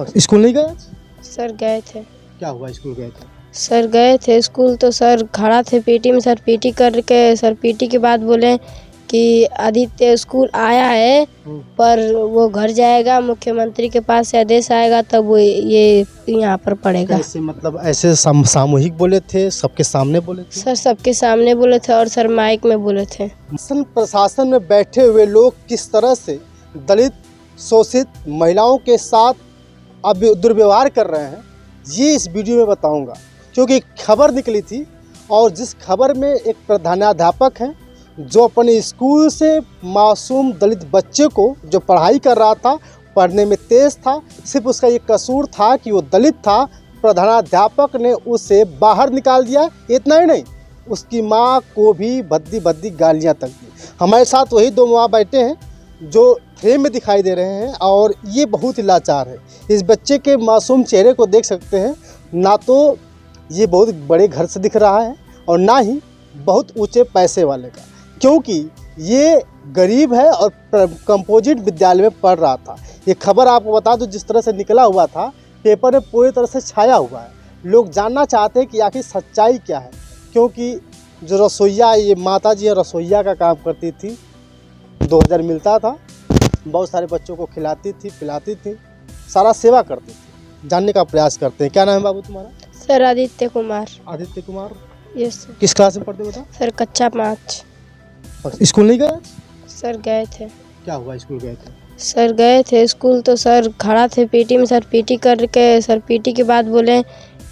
School नहीं गए? Sir गए थे। क्या हुआ, स्कूल गए थे? सर गए थे स्कूल तो सर खड़ा थे पीटी में। सर पीटी करके सर पीटी के बाद बोले कि आदित्य स्कूल आया है पर वो घर जाएगा, मुख्यमंत्री के पास से आदेश आएगा तब वो ये यहाँ पर पढ़ेगा। कैसे, मतलब ऐसे सामूहिक बोले थे, सबके सामने बोले थे? सर सबके सामने बोले थे और सर माइक में बोले थे। प्रशासन में बैठे हुए लोग किस तरह से दलित शोषित महिलाओं के साथ अब दुर्व्यवहार कर रहे हैं, ये इस वीडियो में बताऊंगा। क्योंकि एक खबर निकली थी और जिस खबर में एक प्रधानाध्यापक है जो अपने स्कूल से मासूम दलित बच्चे को जो पढ़ाई कर रहा था, पढ़ने में तेज था, सिर्फ उसका ये कसूर था कि वो दलित था, प्रधानाध्यापक ने उसे बाहर निकाल दिया। इतना ही नहीं, उसकी माँ को भी भद्दी भद्दी गालियाँ तक दी। हमारे साथ वही दो माँ बैठे हैं जो फ्रेम में दिखाई दे रहे हैं और ये बहुत ही लाचार है। इस बच्चे के मासूम चेहरे को देख सकते हैं, ना तो ये बहुत बड़े घर से दिख रहा है और ना ही बहुत ऊंचे पैसे वाले का, क्योंकि ये गरीब है और कंपोजिट विद्यालय में पढ़ रहा था। ये खबर आपको बता दूं, जिस तरह से निकला हुआ था पेपर में पूरी तरह से छाया हुआ है। लोग जानना चाहते हैं कि आखिर सच्चाई क्या है, क्योंकि जो रसोइया, ये माता जी रसोइया का काम करती थी, 2000 मिलता था, बहुत सारे बच्चों को खिलाती थी, पिलाती थी, सारा सेवा करती थी। जानने का प्रयास करते हैं। क्या नाम है बाबू तुम्हारा? Sir Aditya Kumar. Aditya Kumar. Yes sir. किस क्लास में पढ़ते हो बेटा? सर कक्षा 5। स्कूल नहीं गए? सर गए थे। क्या हुआ, स्कूल गए थे? सर गए थे स्कूल तो सर खड़ा थे पीटी में। सर पीटी करके सर पीटी के बाद बोले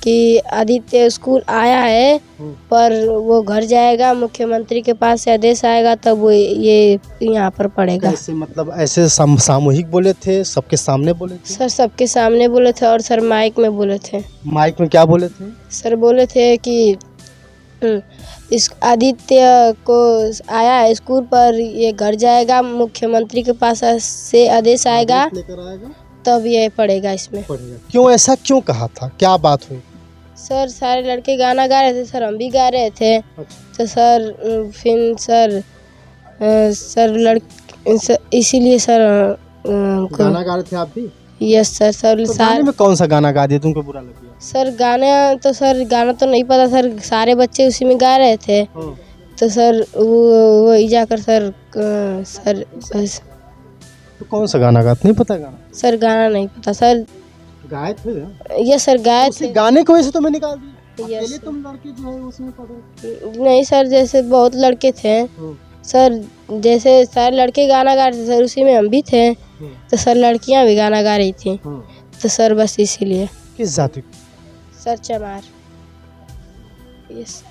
कि आदित्य स्कूल आया है पर वो घर जाएगा, मुख्यमंत्री के पास से आदेश आएगा तब वो ये यहाँ पर पढ़ेगा। कैसे, मतलब ऐसे सामूहिक बोले थे, सबके सामने बोले थे? सर सबके सामने बोले थे और सर माइक में बोले थे। माइक में क्या बोले थे? सर बोले थे कि इस आदित्य को आया है स्कूल पर, ये घर जाएगा, मुख्यमंत्री के पास से आदेश आएगा लेकर आएगा तब ये पढ़ेगा इसमें। क्यों, ऐसा क्यों कहा था, क्या बात हुई? सर सारे लड़के गाना गा रहे थे, सर हम भी गा रहे थे। तो सर फिर सर इसीलिए सर गाना गा रहे थे आप भी? Yes sir. सर तो गाने में कौन सा गाना गा दिया तुमको बुरा लग गया? सर गाना तो नहीं पता सर, सारे बच्चे उसी में गा रहे थे। तो सर वो जाकर सर बस। तो कौन सा गाना गाते, नहीं पता गाना? सर गाना नहीं पता सर। गाए थे? यस सर गाए थे। गाने को वैसे तुम्हें निकाल दिया? यस अकेले तुम लड़के जो है उसमें पढ़े? नहीं सर, जैसे बहुत लड़के थे सर, जैसे सारे लड़के गाना गा रहे थे सर, उसी में हम भी थे। तो सर लड़कियां भी गाना गा रही थी। तो सर बस इसीलिए। किस जाति? सर चमार। यस।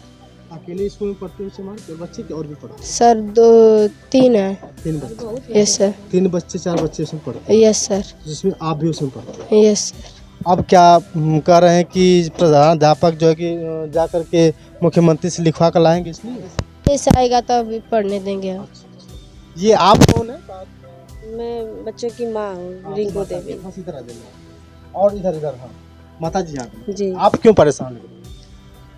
अकेले स्कूल में पढ़ते हो चमार के बच्चे के और भी पढ़ते? सर 2-3 है। 3 बच्चे? Yes sir. 3 बच्चे 4 बच्चे उसमें पढ़ते हैं? Yes sir. जिसमें आप भी उसमें पढ़ते हैं? Yes sir. अब क्या कह रहे हैं कि प्रधानाध्यापक जो है कि जा कर के मुख्यमंत्री से लिखवा कर लाएंगे इसलिए? ऐसा आएगा तो अभी पढ़ने देंगे हम। ये आप कौन है? मैं बच्चों की माँ हूँ, रिंकू देवी। इधर आ जाइए और इधर हाँ माता जी यहाँ जी। आप क्यों परेशान हैं?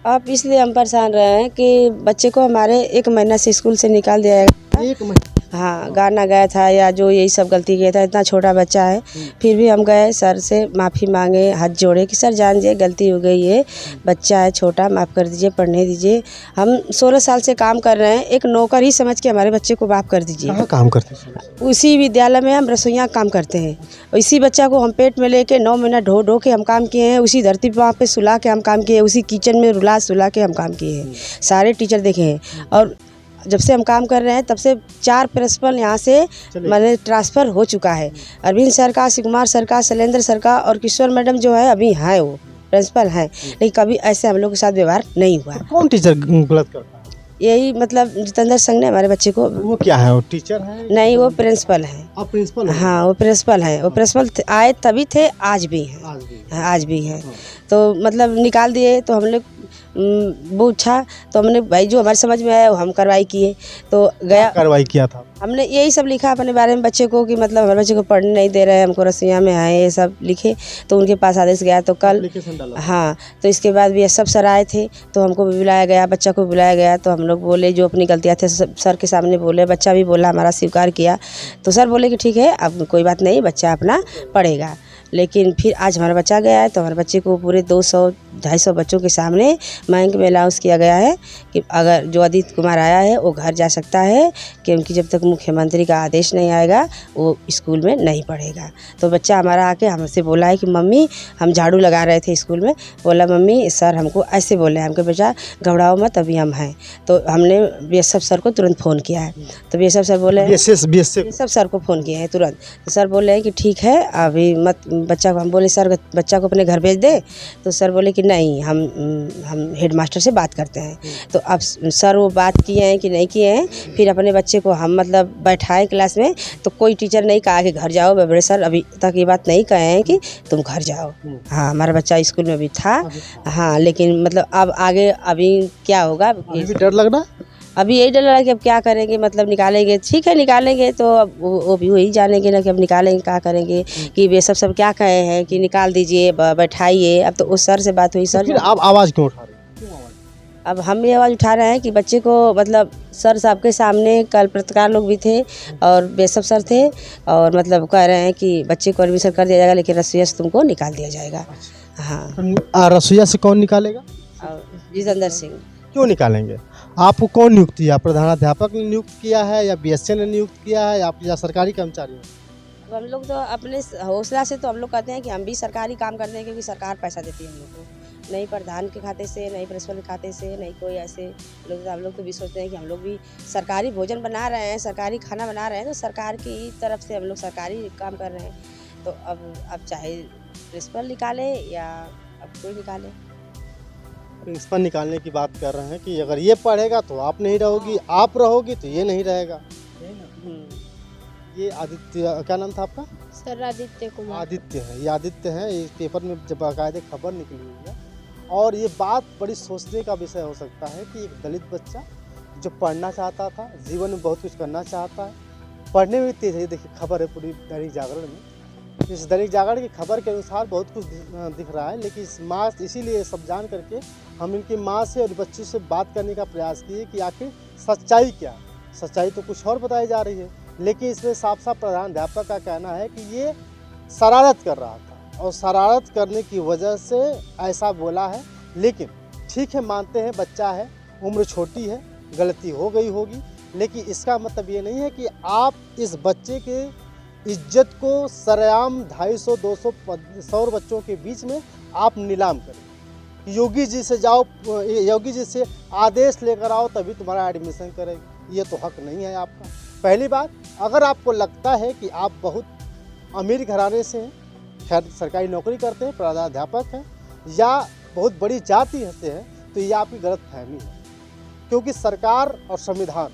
आप इसलिए हम परेशान रहे हैं कि बच्चे को हमारे 1 महीना से स्कूल से निकाल दिया गया। 1 महीना? हाँ, गाना गाया था या जो यही सब गलती किया था, इतना छोटा बच्चा है। फिर भी हम गए सर से माफ़ी मांगे, हाथ जोड़े कि सर जान दीजिए गलती हो गई है, बच्चा है छोटा, माफ़ कर दीजिए, पढ़ने दीजिए। हम 16 साल से काम कर रहे हैं, एक नौकर ही समझ के हमारे बच्चे को माफ़ कर दीजिए। कहाँ काम करते हैं? उसी विद्यालय में हम रसोइया काम करते हैं। इसी बच्चा को हम पेट में लेके 9 महीना ढो के हम काम किए हैं। उसी धरती पर वहाँ पे सुला के हम काम किए हैं। उसी किचन में रुला सुला के हम काम किए हैं। सारे टीचर देखे हैं और जब से हम काम कर रहे हैं तब से 4 प्रिंसिपल यहाँ से मैंने ट्रांसफ़र हो चुका है। अरविंद सर का, शिव कुमार सर का, शैलेंद्र सर का और किशोर मैडम जो है अभी हैं, वो प्रिंसिपल हैं, लेकिन कभी ऐसे हम लोग के साथ व्यवहार नहीं हुआ। कौन टीचर गलत करता है? यही मतलब जितेंद्र संघ ने हमारे बच्चे को। वो क्या है, वो टीचर है? नहीं, वो प्रिंसिपल हैं। आप प्रिंसिपल? हाँ, वो प्रिंसिपल हैं। वो प्रिंसिपल आए तभी थे, आज भी हैं। आज भी हैं। तो मतलब निकाल दिए तो हम लोग वो अच्छा, तो हमने भाई जो हमारे समझ में आया वो हम कार्रवाई किए। तो गया कार्रवाई किया था हमने, यही सब लिखा अपने बारे में बच्चे को कि मतलब हमारे बच्चे को पढ़ने नहीं दे रहे हैं, हमको रसोइया में आए, ये सब लिखे। तो उनके पास आदेश गया तो कल, हाँ, तो इसके बाद भी सब सर आए थे तो हमको भी बुलाया गया, बच्चा को बुलाया गया। तो हम लोग बोले जो अपनी गलतियाँ थे सर के सामने बोले, बच्चा भी बोला, हमारा स्वीकार किया। तो सर बोले कि ठीक है, अब कोई बात नहीं, बच्चा अपना पढ़ेगा। लेकिन फिर आज हमारा बच्चा गया है तो हमारे बच्चे को पूरे 200-250 बच्चों के सामने बैंक में अनाउंस किया गया है कि अगर जो आदित्य कुमार आया है वो घर जा सकता है, क्योंकि जब तक मुख्यमंत्री का आदेश नहीं आएगा वो स्कूल में नहीं पढ़ेगा। तो बच्चा हमारा आके हमसे बोला है कि मम्मी, हम झाड़ू लगा रहे थे स्कूल में, बोला मम्मी सर हमको ऐसे बोले। हमको बेटा घबराओ मत, अभी हम हैं। तो हमने बीएसएफ सर को तुरंत फ़ोन किया है। तो बीएसएफ सर बोले, बीएसएफ सर को फ़ोन किए हैं तुरंत। तो सर बोले हैं कि ठीक है अभी मत बच्चा को। हम बोले सर बच्चा को अपने घर भेज दे। तो सर बोले कि नहीं, हम हेडमास्टर से बात करते हैं। तो अब सर वो बात किए हैं कि नहीं किए हैं। फिर अपने बच्चे को हम मतलब बैठाए क्लास में, तो कोई टीचर नहीं कहा कि घर जाओ। बड़े सर अभी तक ये बात नहीं कहे हैं कि तुम घर जाओ। हाँ, हमारा बच्चा स्कूल में भी था। हाँ, लेकिन मतलब अब आगे अभी क्या होगा, अभी भी डर लग रहा है। अभी यही डर रहा है कि अब क्या करेंगे, मतलब निकालेंगे, ठीक है निकालेंगे तो अब वो भी वही जानेंगे ना कि अब निकालेंगे क्या करेंगे। कि ये सब क्या कहे हैं कि निकाल दीजिए, बैठाइए। अब तो उस सर से बात हुई, सर फिर आप आवाज़ क्यों उठा रहे हैं? अब हम ये आवाज़ उठा रहे हैं कि बच्चे को मतलब सर साहब के सामने कल पत्रकार लोग भी थे और बेसब सर थे, और मतलब कह रहे हैं कि बच्चे को एडमिशन कर दिया जाएगा लेकिन रसोईया से तुमको निकाल दिया जाएगा। हाँ, रसोईया से कौन निकालेगा? और जितेंद्र सिंह। क्यों निकालेंगे? आपको कौन नियुक्त किया? प्रधानाध्यापक ने नियुक्त किया है या बीएसए ने नियुक्त किया है या सरकारी कर्मचारी ने? अब हम लोग तो अपने हौसला से तो हम लोग कहते हैं कि हम भी सरकारी काम करते हैं, क्योंकि सरकार पैसा देती है हम लोग को। नहीं प्रधान के खाते से, नहीं प्रिंसिपल के खाते से, नहीं कोई ऐसे लोग। हम लोग तो भी सोचते हैं कि हम लोग भी सरकारी भोजन बना रहे हैं, सरकारी खाना बना रहे हैं, तो सरकार की तरफ से हम लोग सरकारी काम कर रहे हैं। तो अब चाहे प्रिंसिपल निकाले या अब कोई निकाले। प्रिंसिपल निकालने की बात कर रहे हैं कि अगर ये पढ़ेगा तो आप नहीं रहोगी, आप रहोगी तो ये नहीं रहेगा। ये आदित्य, क्या नाम था आपका? सर आदित्य कुमार। आदित्य है, ये आदित्य है। इस पेपर में जब बाकायदे खबर निकली हुई है, और ये बात बड़ी सोचने का विषय हो सकता है कि एक दलित बच्चा जो पढ़ना चाहता था, जीवन में बहुत कुछ करना चाहता है, पढ़ने में तेज है। देखिए खबर है पूरी दैनिक जागरण में। इस दैनिक जागरण की खबर के अनुसार बहुत कुछ दिख रहा है, लेकिन इस माँ, इसीलिए सब जान करके हम इनकी माँ से और बच्ची से बात करने का प्रयास किए कि आखिर सच्चाई क्या है। सच्चाई तो कुछ और बताई जा रही है, लेकिन इसमें साफ साफ प्रधानाध्यापक का कहना है कि ये शरारत कर रहा था और शरारत करने की वजह से ऐसा बोला है। लेकिन ठीक है, मानते हैं बच्चा है, उम्र छोटी है, गलती हो गई होगी, लेकिन इसका मतलब ये नहीं है कि आप इस बच्चे के इज्जत को सरेआम 250-200 बच्चों के बीच में आप नीलाम करें। योगी जी से जाओ, योगी जी से आदेश लेकर आओ तभी तुम्हारा एडमिशन करेंगे, ये तो हक नहीं है आपका। पहली बात, अगर आपको लगता है कि आप बहुत अमीर घराने से हैं, खैर सरकारी नौकरी करते हैं, प्रधानाध्यापक हैं, या बहुत बड़ी जाति से हैं, तो ये आपकी गलत फहमी है। क्योंकि सरकार और संविधान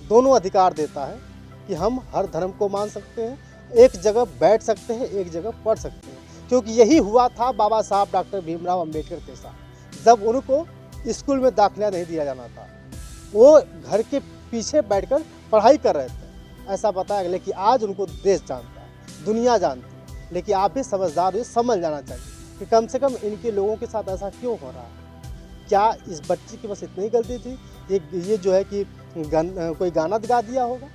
दोनों अधिकार देता है कि हम हर धर्म को मान सकते हैं, एक जगह बैठ सकते हैं, एक जगह पढ़ सकते हैं। क्योंकि यही हुआ था बाबा साहब डॉक्टर भीमराव अंबेडकर के साथ, जब उनको स्कूल में दाखिला नहीं दिया जाना था, वो घर के पीछे बैठकर पढ़ाई कर रहे थे, ऐसा बताया। लेकिन आज उनको देश जानता है, दुनिया जानती है। लेकिन आप भी समझदार हो, समझ जाना चाहिए कि कम से कम इनके लोगों के साथ ऐसा क्यों हो रहा है। क्या इस बच्चे की बस इतनी गलती थी? ये जो है कि कोई गाना गा दिया होगा।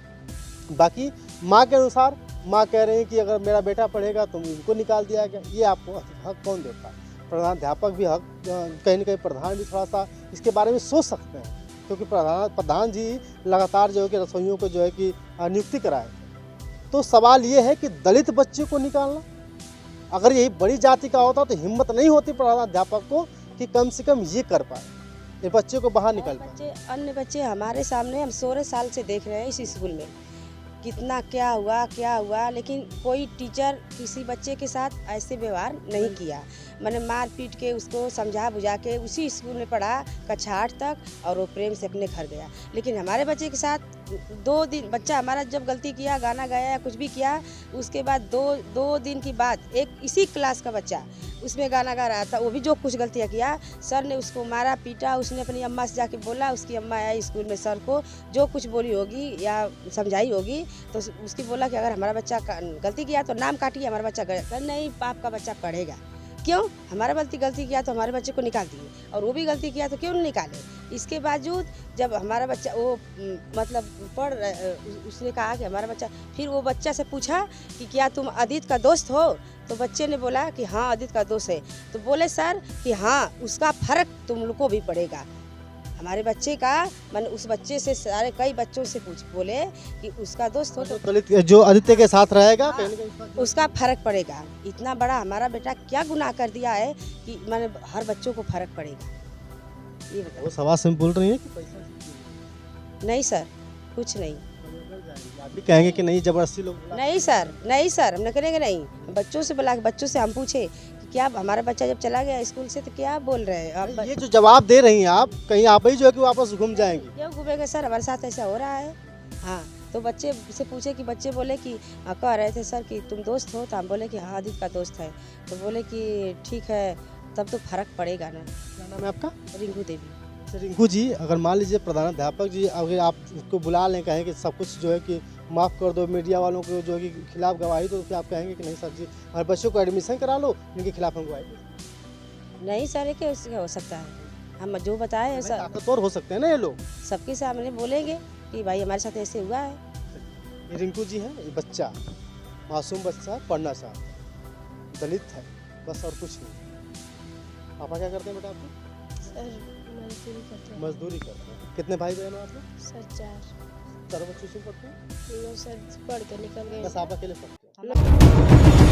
बाकी माँ के अनुसार, माँ कह रही है कि अगर मेरा बेटा पढ़ेगा तो इनको निकाल दिया गया। ये आपको हक कौन देता है? प्रधानाध्यापक भी हक, कहीं ना कहीं प्रधान भी थोड़ा सा इसके बारे में सोच सकते हैं, क्योंकि प्रधान जी लगातार जो है कि रसोइयों को जो है कि नियुक्ति कराए थे। तो सवाल ये है कि दलित बच्चे को निकालना, अगर यही बड़ी जाति का होता तो हिम्मत नहीं होती प्रधानाध्यापक को कि कम से कम ये कर पाए, ये बच्चे को बाहर निकाल पाए। अन्य बच्चे हमारे सामने, हम 16 साल से देख रहे हैं इस स्कूल में कितना क्या हुआ, लेकिन कोई टीचर किसी बच्चे के साथ ऐसे व्यवहार नहीं किया। मैंने मार पीट के उसको समझा बुझा के उसी स्कूल में पढ़ा कक्षा 8 तक, और वो प्रेम से अपने घर गया। लेकिन हमारे बच्चे के साथ 2 दिन, बच्चा हमारा जब गलती किया, गाना गाया या कुछ भी किया, उसके बाद दो दिन की बाद एक इसी क्लास का बच्चा उसमें गाना गा रहा था, वो भी जो कुछ गलतियाँ किया, सर ने उसको मारा पीटा। उसने अपनी अम्मा से जाके बोला, उसकी अम्मा आई स्कूल में, सर को जो कुछ बोली होगी या समझाई होगी, तो उसकी बोला कि अगर हमारा बच्चा गलती किया तो नाम काटिए, हमारा बच्चा नहीं, आपका बच्चा पढ़ेगा। क्यों? हमारा गलती किया तो हमारे बच्चे को निकाल दिए, और वो भी गलती किया तो क्यों नहीं निकाले। इसके बावजूद जब हमारा बच्चा वो मतलब उसने कहा कि हमारा बच्चा, फिर वो बच्चा से पूछा कि क्या तुम आदित्य का दोस्त हो? तो बच्चे ने बोला कि हाँ आदित्य का दोस्त है। तो बोले सर कि हाँ उसका फ़र्क तुम लोग को भी पड़ेगा। हमारे बच्चे का मन उस बच्चे से सारे कई बच्चों से बोले कि उसका दोस्त हो तो दलित जो आदित्य के साथ रहेगा हाँ, कहीं ना कहीं उसका फर्क पड़ेगा। इतना बड़ा हमारा बेटा क्या गुनाह कर दिया है कि मैंने हर बच्चों को फर्क पड़ेगा, ये वो बताओ। सवाल से बोल रही है कि पैसा से नहीं सर, कुछ नहीं। आप भी कहेंगे कि नहीं जबरदस्ती लोग बुला- नहीं सर, हम न करेंगे नहीं। बच्चों से बुला के बच्चों से हम पूछे कि क्या हमारा बच्चा जब चला गया स्कूल से तो क्या बोल रहे हैं आप? ये जो जवाब दे रही हैं आप, कहीं आप ही जो है कि वापस घूम जाएंगी। क्यों घूमेंगे सर, हमारे साथ ऐसा हो रहा है। हाँ, तो बच्चे से पूछे कि बच्चे बोले कि कह रहे थे सर कि तुम दोस्त हो, तो हम बोले कि हाँ आदित्य का दोस्त है। तो बोले कि ठीक है, तब तो फर्क पड़ेगा ना। क्या नाम है आपका? रिंकू देवी। अच्छा, रिंकू जी, अगर मान लीजिए प्रधानाध्यापक जी अगर आप उसको बुला लें, कहें कि सब कुछ जो है कि माफ़ कर दो, मीडिया वालों को जो है कि खिलाफ गवाही, तो क्या आप कहेंगे कि नहीं सर जी हमारे बच्चों को एडमिशन करा लो, इनके खिलाफ हम गवाही दें? नहीं सर, ये कैसे हो सकता है? हम जो बताए नहीं, सर ताकतवर हो सकते हैं ना ये लोग। सबके सामने बोलेंगे कि भाई हमारे साथ ऐसे हुआ है। ये रिंकू जी हैं, ये बच्चा मासूम बच्चा पढ़ना चाहता है, दलित है, बस और कुछ नहीं। पापा क्या करते हैं बेटा आपको? सर मजदूरी करते हैं। मजदूरी करते हैं। कितने भाई बहन हो आप लोग? सर 4 चारों बच्चे स्कूल पढ़ते हैं? तीनों सर पढ़ के निकल गए। बस आप अकेले पढ़ते हो? हम